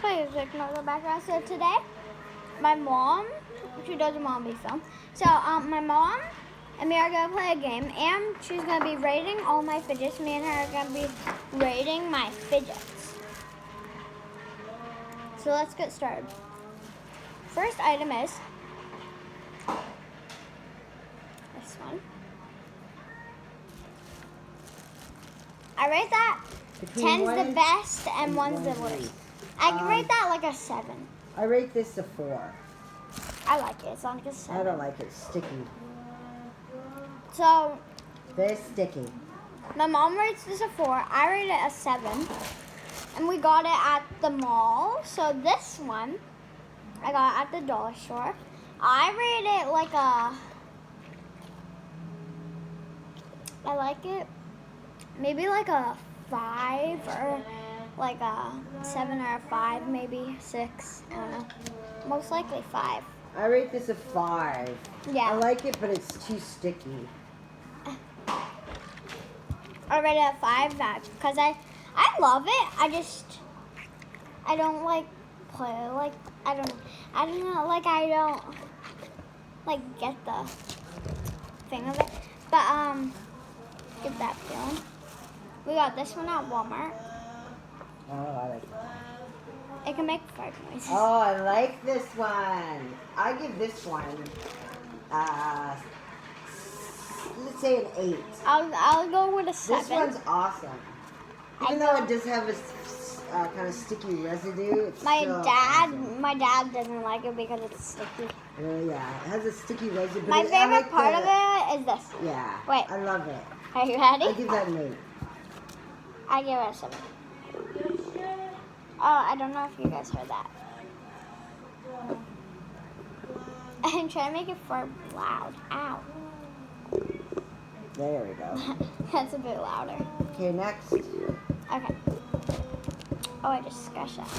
please ignore the background. So today, my mom, she does a mommy film. So my mom and me are going to play a game, and she's going to be rating all my fidgets. Me and her are going to be rating my fidgets. So let's get started. First item is this one. I rate that 10's the best and 1's the worst. I rate that like a 7. I rate this a 4. I like it. It's like a 7. I don't like it. Sticky. So, Very sticky. my mom rates this a 4. I rate it a 7. And we got it at the mall. So this one, I got it at the dollar store. I rate it like a... I like it maybe like a 5 or like a 7 or a 5, maybe 6. I don't know. Most likely 5. I rate this a 5. Yeah. I like it, but it's too sticky. I rate it a 5 because I love it. I don't like play like I don't know like I don't like get the thing of it. But get that feeling. We got this one at Walmart. Oh, I like that. It can make fart noises. Oh, I like this one. I give this one, let's say an 8. I'll go with a 7. This one's awesome. Even though it does have a kind of sticky residue, it's still awesome. My dad doesn't like it because it's sticky. Yeah, it has a sticky residue. But My favorite part of it is this. Yeah. Wait. I love it. Are you ready? I give that an 8. I give it a 7. Oh, I don't know if you guys heard that. I'm trying to make it fart loud. Ow. There we go. That's a bit louder. Okay, next. Okay. Oh, I just scratched that.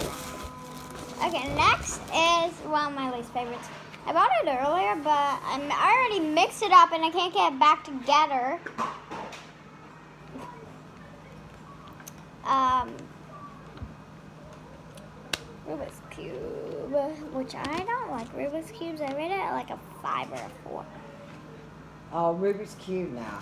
Okay, next is one of my least favorites. I bought it earlier, but I already mixed it up and I can't get it back together. Rubik's Cube, which I don't like Rubik's Cubes. I rate it like a 5 or a 4. Oh, Rubik's Cube now.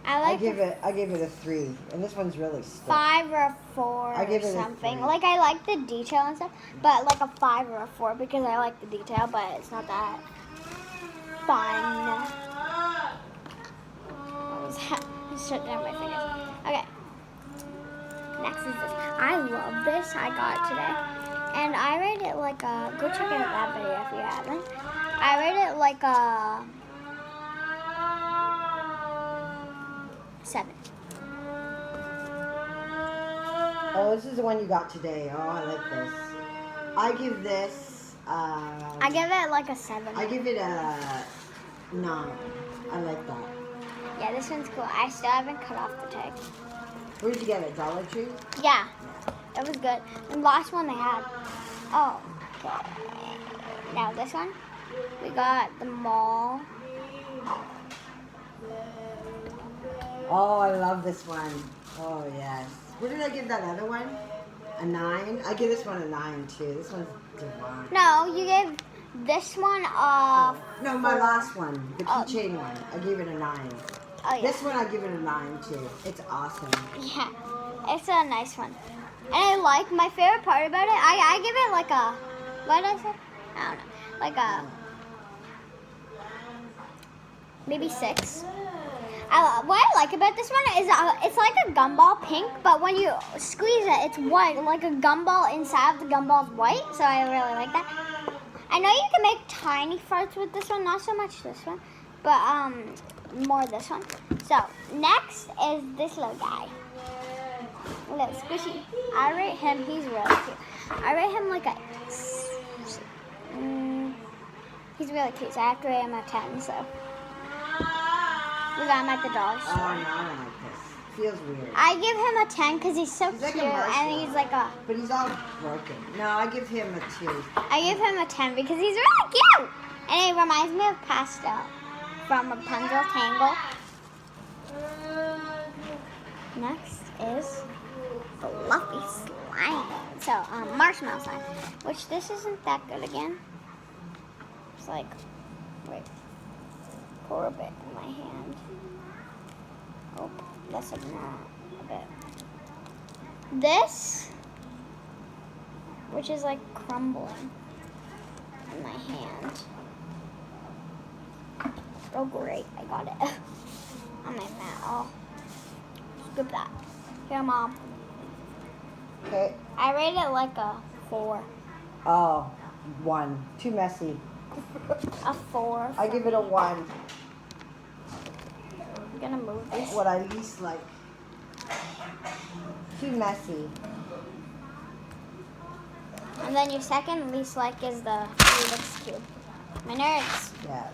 I give it a 3, and this one's really stiff. 5 or a 4 I give or it a something. 3. Like I like the detail and stuff, but like a 5 or a 4 because I like the detail, but it's not that fun. What was that? I shut down my fingers. Okay. Next is this. I love this. I got it today. And I rate it like a... Go check out that video if you haven't. I rate it like a... 7. Oh, this is the one you got today. Oh, I like this. I give this... I give it like a 7. I give it a 9. I like that. Yeah, this one's cool. I still haven't cut off the tag. Where did you get it? Dollar Tree? Yeah, it was good. The last one they had. Oh, okay. Now this one, we got the mall. Oh, I love this one. Oh, yes. What did I give that other one? A 9? I give this one a 9, too. This one's divine. No, you gave this one a... No, my last one. The keychain one. I gave it a 9. Oh, yeah. This one I give it a 9, too. It's awesome. Yeah, it's a nice one. And I like, my favorite part about it, I give it like a... What did I say? I don't know. Like a... Maybe 6. What I like about this one is it's like a gumball pink, but when you squeeze it, it's white. Like a gumball inside of the gumball is white, so I really like that. I know you can make tiny farts with this one, not so much this one, but more this one. So next is this little guy, little squishy. I rate him. He's really cute. I rate him like a. He's really cute, so I have to rate him a 10. So. We got him at the dollar store. Oh, no, I don't like this. Feels weird. I give him a 10 because he's so He's like cute, a and he's like a... But he's all broken. No, I give him a 2. I give him a 10 because he's really cute. And he reminds me of Pastel from Rapunzel Tangle. Next is Fluffy Slimes. So, marshmallow slime. Which this isn't that good again. It's like, wait, pour a bit in my hand. Oh, that's like not a bit. This, which is like crumbling in my hand. Oh great, I got it on my mouth. Scoop that. Here, Mom. Okay. I rate it like a 4. Oh, 1. Too messy. A 4. I give it a 1. I'm gonna move this. What I least like. Too messy. And then your second least like is the Rubik's Cube. My nerds. Yeah.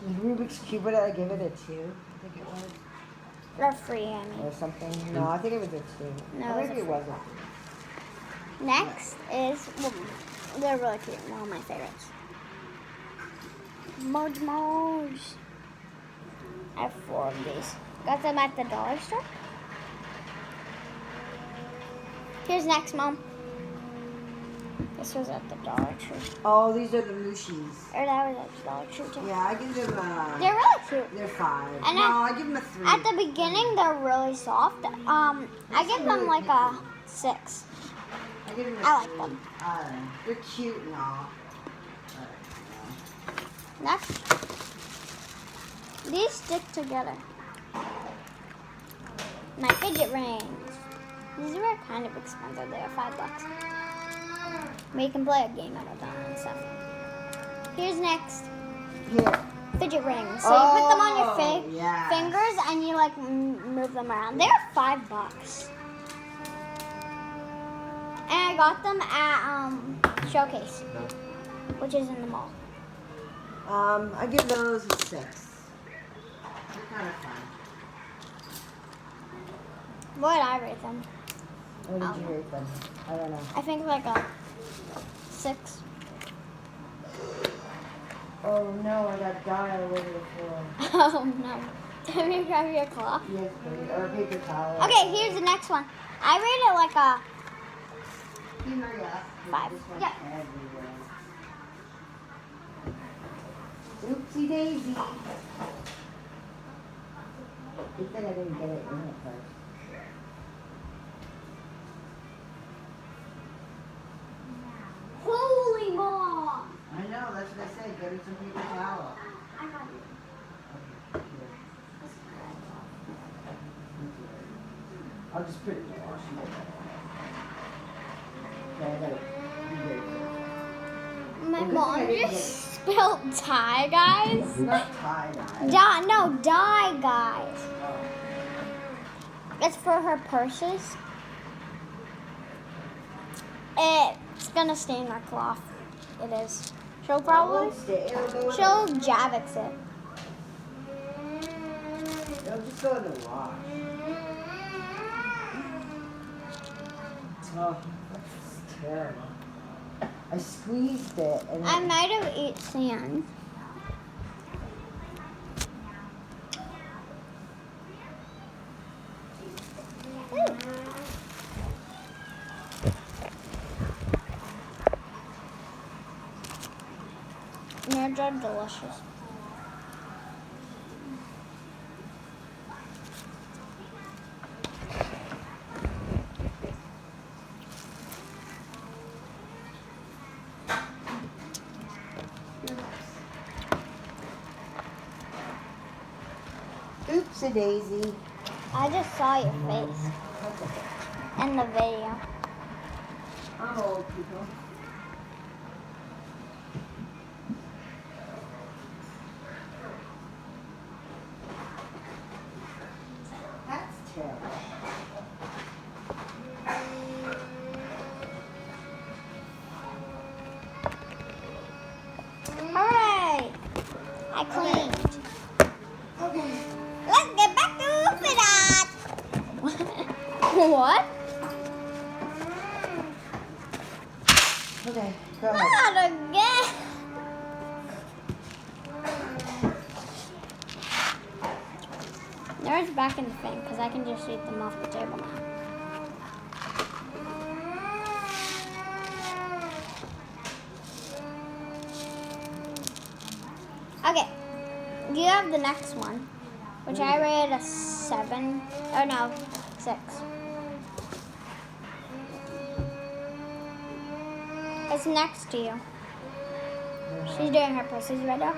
The Rubik's Cube, what did I give it? A 2? I think it was. They're free, I mean. Or something. No, I think it was a 2. No, Or it was maybe a it wasn't. Next is, well, they're really cute. One of my favorites. Moj. I have 4 of these. Got them at the dollar store. Here's next, Mom. This was at the Dollar Tree. Oh, these are the Mushis. Or that was at the Dollar Tree too. Yeah, I give them They're really cute. They're 5. And No, I give them a 3. At the beginning, they're really soft. I give them like a 6. I give them a 3. I like them. They're cute and all. Next, these stick together. My fidget rings. These were kind of expensive. They were $5. But you can play a game out of them and stuff. Here's next. Here. Fidget rings. So you put them on your yes. fingers and you like move them around. They're $5. And I got them at Showcase, which is in the mall. I give those a 6. They're kind of fun. What did I rate them? What did you rate them? I don't know. I think like a 6. Oh no, I got dye all over the floor. Oh no. Can you grab your cloth? Yes, please. Or a paper towel. Okay, here's the next one. I rate it like a Can you hurry up? 5. This one's Yeah. everywhere. Oopsie daisy. Good thing I didn't get it in it first. Holy mom! I know, that's what I said. Get her some paper towel. I got it. Okay, here. I'll just put it in the washing machine. Okay, I gotta be very careful. My Well, mom this thing I didn't just spilled dye, guys. It's not tie-dye. Dye, guys. Oh. It's for her purses. It's gonna stain our cloth. It is. She'll probably. She'll Javix it. It'll just go in the wash. Oh, that's terrible. I squeezed it and I might have ate sand. Ooh. Nerds are delicious. Oopsie daisy. I just saw your face in the video. I'm old, people. That's terrible. Hooray! I cleaned. Okay. Let's get back to Fidget. What? Okay, go ahead. Not again. There's back in the thing because I can just eat them off the table now. Okay, you have the next one, which I rated a 7. Oh no, 6. It's next to you. She's doing her pussies right now.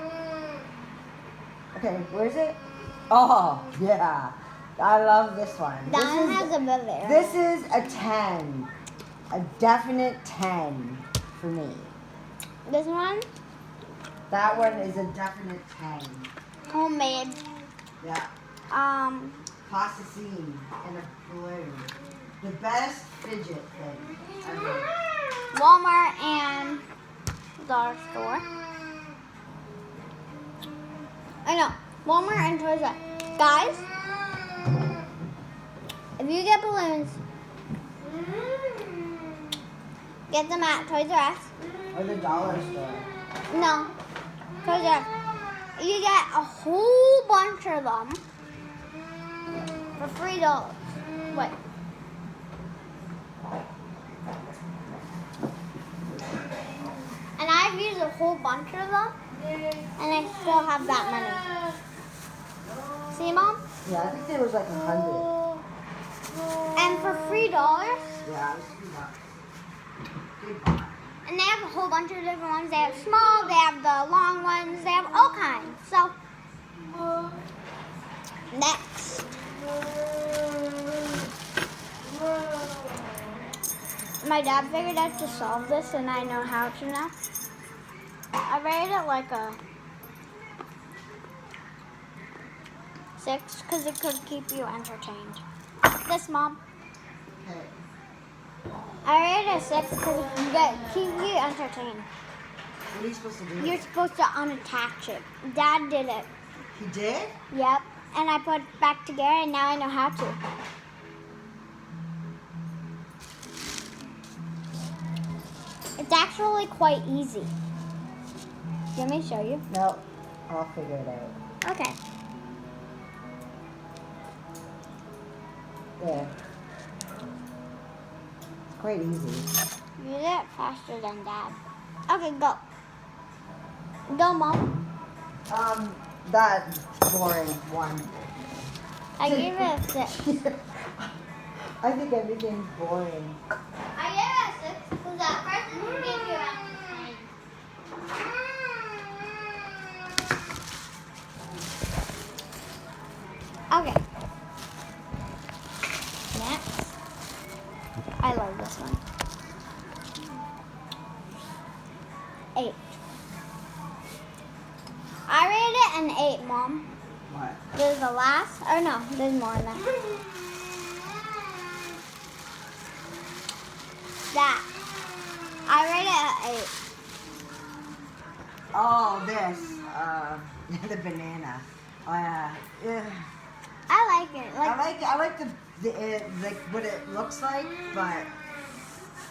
Okay, where is it? Oh, yeah. I love this one. That one has a bit there. This is a 10. A definite 10 for me. This one? That one is a definite 10. Homemade. Yeah. Plasticine and a balloon. The best fidget thing ever. Walmart and dollar store. I know. Walmart and Toys R Us. Guys, if you get balloons, get them at Toys R Us. Or the dollar store. No. Toys R Us. You get a whole bunch of them for $3. Wait. And I've used a whole bunch of them, and I still have that many. See, Mom? Yeah, I think there was like 100. And for $3, Yeah, it was $3. Good buy. and they have a whole bunch of different ones. They have small, they have the long ones, they have all kinds. So, next. My dad figured out to solve this, and I know how to now. I rated it like a 6 because it could keep you entertained. This, Mom. Okay. I rated a 6 because it can keep you entertained. What are you supposed to do? You're supposed to unattach it. Dad did it. He did? Yep. And I put it back together, and now I know how to. It's actually quite easy. Let me show you. No, I'll figure it out. Okay. There. It's quite easy. You did it faster than Dad. Okay, go. Go, Mom. That boring one. I gave it a 6. I think everything's boring. I gave it a 6 because at first it gave you entertained. Okay. Next. I love this one. 8. I rated it an 8, Mom. What? There's the last. Oh no, there's more than that. That. I rated it an 8. Oh, this. The banana. Oh yeah. Yeah. I like it. I like the like what it looks like, but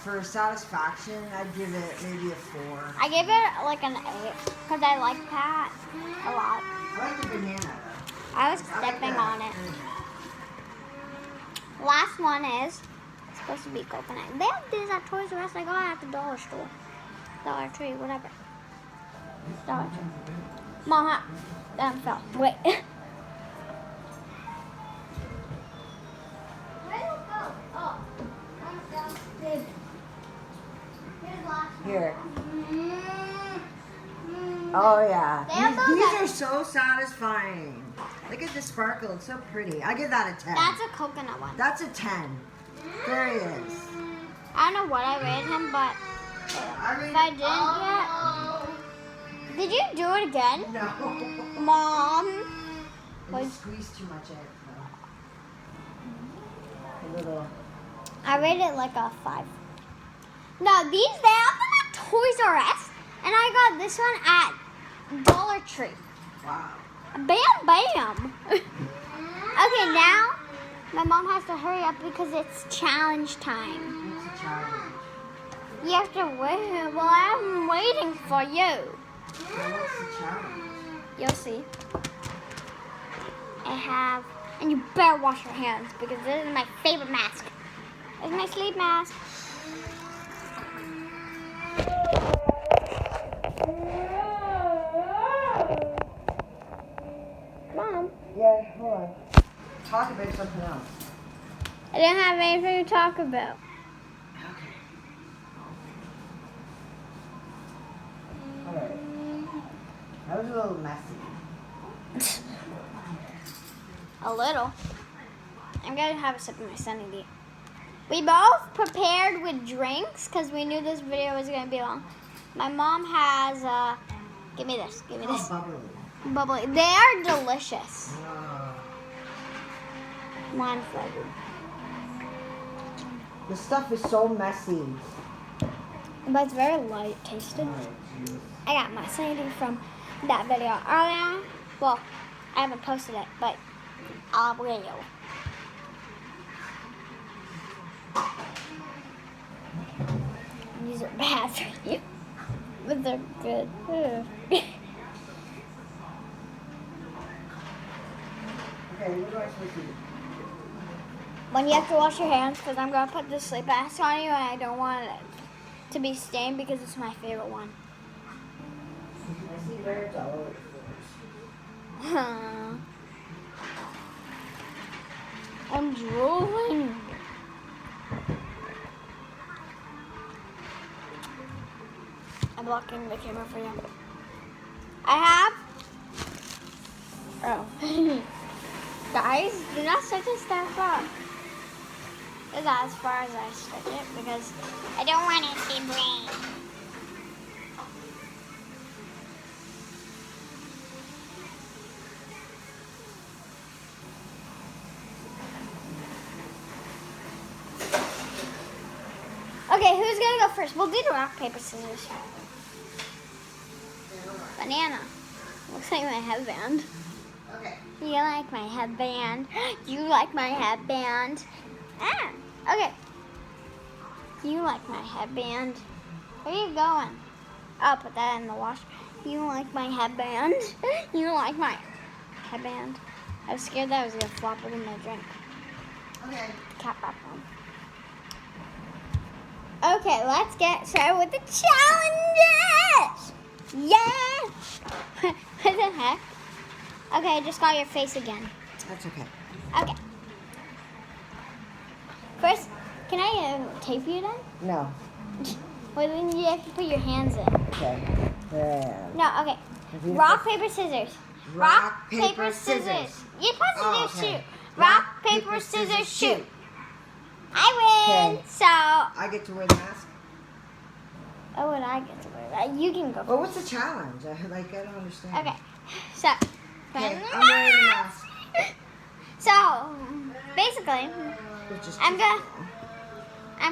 for satisfaction, I'd give it maybe a 4. I gave it like an 8 because I like that a lot. I like the banana though. I was I like stepping that. on it. Last one is supposed to be coconut. They have these at Toys R Us. I got it at the dollar store, Dollar Tree, whatever. Dollar Tree. Mom, that fell. Wait. Here. Oh yeah. They have those These at- are so satisfying. Look at the sparkle. It's so pretty. I give that a 10. That's a coconut one. That's a 10. There he is. I don't know what I rated him, but if I didn't yet. Did you do it again? No. Mom? I just squeezed too much in. A little. I rated it like a 5. No, these, they have them at Toys R Us, and I got this one at Dollar Tree. Wow. Bam, bam. Okay, now my mom has to hurry up because it's challenge time. What's the challenge? You have to wait. Well, I'm waiting for you. Well, what's the challenge? You'll see. I have, and you better wash your hands because this is my favorite mask. It's my sleep mask. have anything to talk about. Okay. Alright. That was a little messy. A little. I'm going to have a sip of my Sunny D. We both prepared with drinks because we knew this video was going to be long. My mom has, give me this. Oh, bubbly. Bubbly. They are delicious. Oh. Lime flavored. The stuff is so messy. But it's very light tasted. I got my Sunny D from that video earlier. Well, I haven't posted it, but I will. These are bad for you, but they're good. Okay, what do I supposed to do? When you have to wash your hands, because I'm going to put this sleep mask on you, and I don't want it to be stained because it's my favorite one. I see birds all over the floors. I'm drooling. I'm blocking the camera for you. I have. Oh. Guys, do not stretch this stuff up. Is that as far as I stretch it? Because I don't want it to break. Okay, who's gonna go first? We'll do the rock, paper, scissors. Banana. Looks like my headband. Okay. You like my headband? You like my headband? Ah, okay. You like my headband? Where are you going? I'll put that in the wash. You like my headband? You like my headband? I was scared that I was gonna flop it in my drink. Okay. Cap back on. Okay, let's get started with the challenges! Yeah! What the heck? Okay, I just got your face again. That's okay. Okay. First, can I tape you then? No. Well, then you have to put your hands in. Okay. There. No, okay. Repeat it Rock, first. paper, scissors. Rock, paper, scissors. You're supposed to Oh, do okay. shoot. Rock, paper, scissors, shoot. I win. Okay. So, I get to wear the mask? oh, would I get to wear that? You can go. Well, what's the challenge? I don't understand. Okay. So, Okay, I'm wearing the mask. So, basically, Which is I'm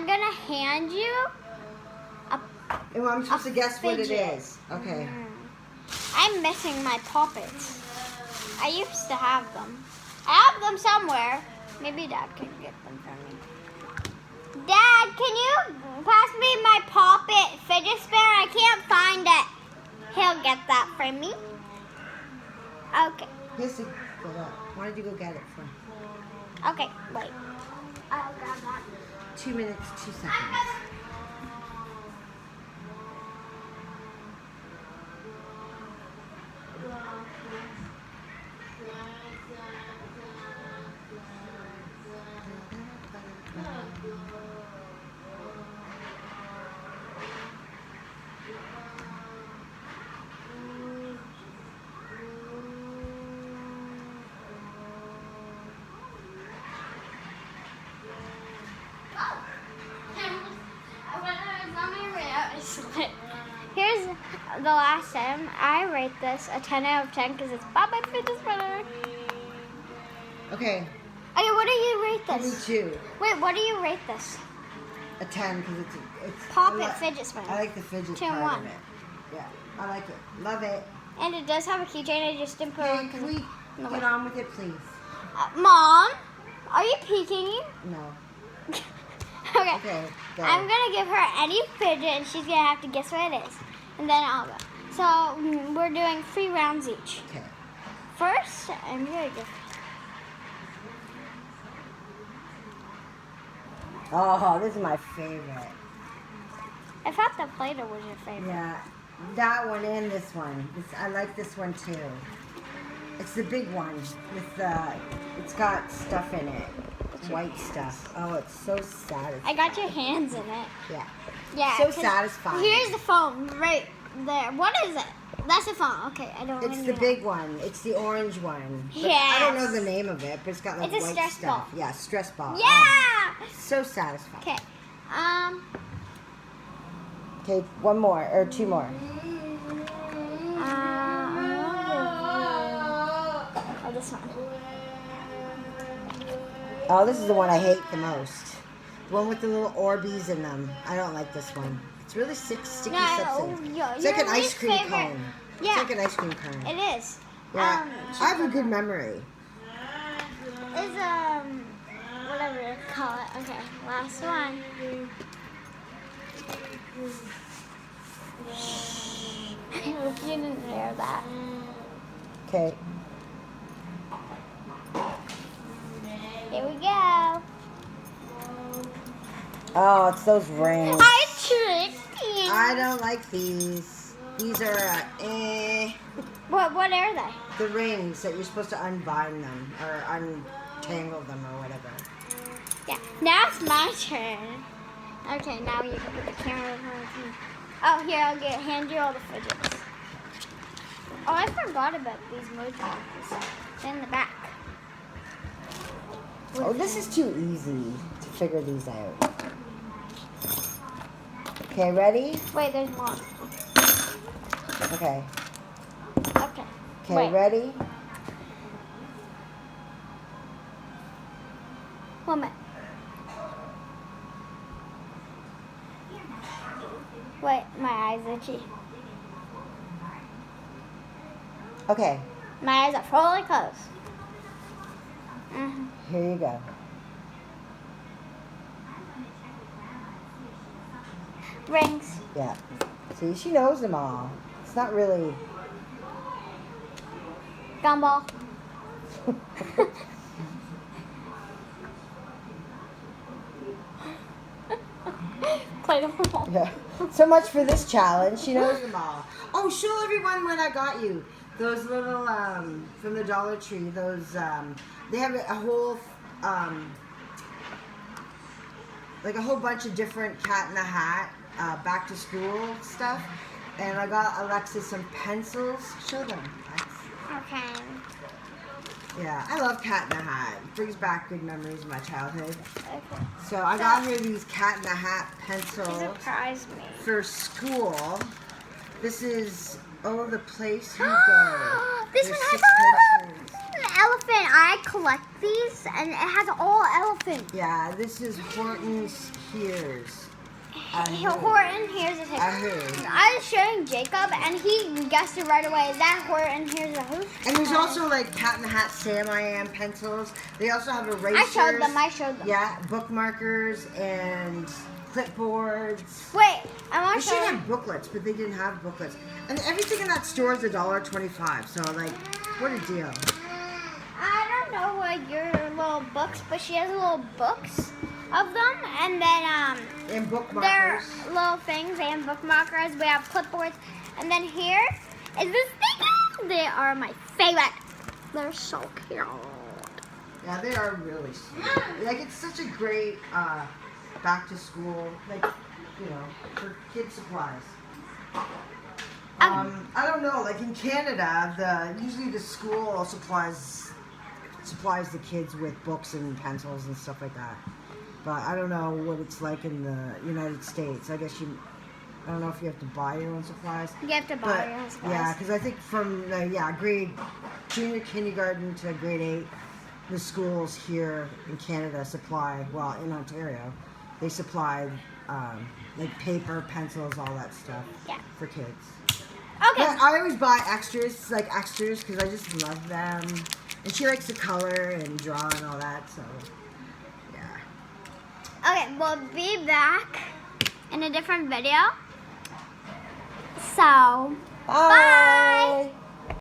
gonna hand you a. And I'm supposed to guess what it fidget. is. Okay. I'm missing my puppets. I used to have them. I have them somewhere. Maybe Dad can get them from me. Dad, can you pass me my puppet fidget spinner? I can't find it. He'll get that from me. Okay. Yes, go up. Why did you go get it from? Okay, wait. I'll grab that. 2 minutes, 2 seconds. Here's the last time. I rate this a 10 out of 10 because it's Bobby Fidget Spinner. Okay. Okay, what do you rate Me this? too. Wait, what do you rate this? A 10 because it's Pop I it li- fidget spinner. I like the fidget 2 and part 1. of it. Yeah, I like it. Love it. And it does have a keychain. I just didn't put it Okay, on can we no, get wait. on with it, please? Mom, are you peeking? No. Okay. Okay. Go. I'm gonna give her any fidget, and she's gonna have to guess what it is, and then I'll go. So we're doing 3 rounds each. Okay. First, I'm gonna give. Oh, this is my favorite. I thought the Play-Doh was your favorite. Yeah, that one and this one. I like this one too. It's the big one with it's got stuff in it. white stuff. Oh, it's so satisfying. I got your hands in it. Yeah. Yeah. So 'cause satisfying. Here's the phone right there. What is it? That's the phone. Okay, I don't. It's the big one. It's the orange one. But Yes. I don't know the name of it, but it's got like It's a white stress stuff. ball. Yeah, stress ball. Yeah. Oh, so satisfying. Okay. Okay, one more or two more. Oh, this one. Oh, this is the one I hate the most. The one with the little Orbeez in them. I don't like this one. It's really sticky substance. It's like an ice cream cone. Yeah. It's like an ice cream cone. It is. Yeah. I have a good memory. It's whatever you call it. Okay, last one. I hope you didn't hear that. Okay. Here we go. Oh, it's those rings. I tricked you. I don't like these. These are What are they? the rings that you're supposed to unbind them or untangle them or whatever. Yeah. Now it's my turn. Okay, now you can put the camera in front of me. Oh, here, I'll hand you all the fidgets. Oh, I forgot about these mochi markers. They're in the back. Oh, this is too easy to figure these out. Okay, ready? Wait, there's more. Okay. Okay. Okay, Wait. ready? 1 minute. Wait, my eyes itchy. Okay, My eyes are fully closed. here you go. Rings. Yeah. See, she knows them all. It's not really. Gumball. Play-Doh. Yeah. So much for this challenge. She knows them all. Oh, show everyone what I got you. Those little from the Dollar Tree. Those they have a whole like a whole bunch of different Cat in the Hat back to school stuff. And I got Alexis some pencils. Show them. Okay. Yeah, I love Cat in the Hat. It brings back good memories of my childhood. Okay. So I got her these Cat in the Hat You pencils surprised me. for school. This is the place you go. This There's one has 6 pencils. an elephant. I collect these, and it has all elephants. Yeah, this is Horton's Hears. Horton, here's a thing. Ahoo. I was showing Jacob, and he guessed it right away. That Horton, here's a who? And there's also like Cat in the Hat Sam I Am pencils. They also have erasers. I showed them. Yeah, bookmarkers and clipboards. Wait, I They want to should show you. have booklets, but they didn't have booklets. And everything in that store is $1.25. So like, what a deal. I don't know what your little books, but she has little books of them, and then And they're bookmarkers. little things and bookmarkers. We have clipboards, and then here is this thing. They are my favorite. They're so cute. Yeah, they are really sweet. Like, it's such a great back to school, like, you know, for kid supplies. I don't know, like in Canada, usually the school supplies the kids with books and pencils and stuff like that. But I don't know what it's like in the United States. I guess I don't know if you have to buy your own supplies. You have to buy your own supplies. Yeah, because I think from junior kindergarten to grade 8, the schools here in Canada supply, well, in Ontario, they supply like paper, pencils, all that stuff for kids. Okay. But I always buy extras because I just love them. And she likes to color and draw and all that, so yeah. Okay, we'll be back in a different video. So, bye.